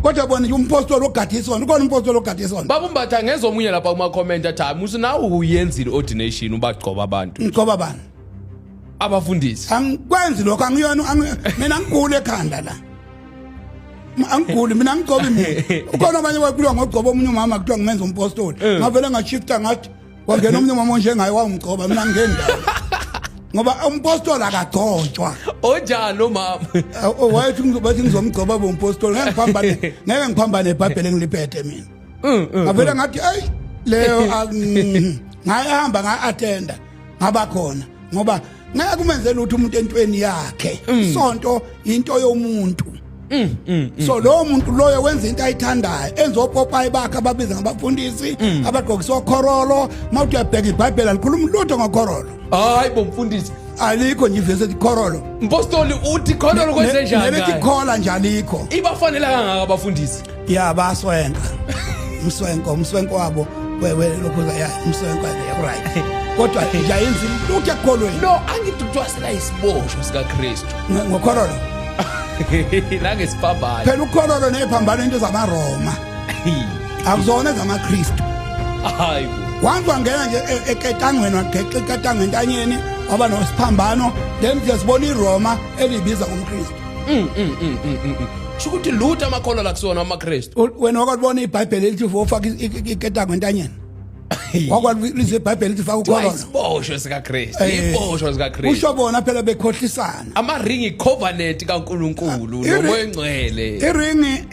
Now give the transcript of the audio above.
kodwa bona umpostoli ogadisona ukhona umpostoli ogadisona babumbatha ngezomunye lapha kuma comment athi musu nawe uyenzile ordination ubagcoba abantu ngcoba abantu abafundisi angikwenzi lokho angiyona mina ngigule ekhanda la angiguli mina ngigcoba mina ukhona abanye bakulwa ngogcoba omunye umama kuthiwa ngimenza umpostoli ngavele ngashifta ngathi wangena omunye umama onjengaye wangigcoba mina ngendawo ngoba umpostoli akagcotshwa onjani lo mama wayethi ngizomgcoba umpostoli ngeke ngiphambane eBhayibheli ngiliphethe mina ngavele ngathi hey leyo ngayahamba nga-attenda ngaba khona ngoba ngeke kumenzela ukuthi umuntu entweni yakhe isonto into yomuntu so lo muntu loyo wenza into ayithandayo enza opopayi bakhe ababiza ngabafundisi abagqokiswa khorolo mawuthi uyabheka iBhayibheli alikhuluma lutho ngokhorolo hayi bomfundisi alikho nje ivese ikhorolo mpostoli uthi khorolo kwenze njani nelethi khola nje alikho ibafanele kangaka abafundisi ya baswenka umswenko wabo wewe lokho ya umswenko ya right kodwa nje ayenzi lutho ekholweni no angithi uthwasela isiboshwa sika Kristu ngokhorolo nange siphambayo phela ukhorolo nephambano into zamaRoma akuzona zamaKristu hayi wantu ngena nje eketangweni wagexa iketangwe entanyeni waba nosiphambano then siyasibona iRoma elibiza umKristu shukuthi lutho amakholwa la kusona amaKristu wena wakubona iBhayibheli lithi ufaka iketangwe entanyeni wakwalize iBhayibheli lithi faka ukhorolo isiboshwa sika Kristu isiboshwa sika Kristu usho bona phela bekhohlisana amaringi covenant kaNkuluNkulu nomoya engcwele iringi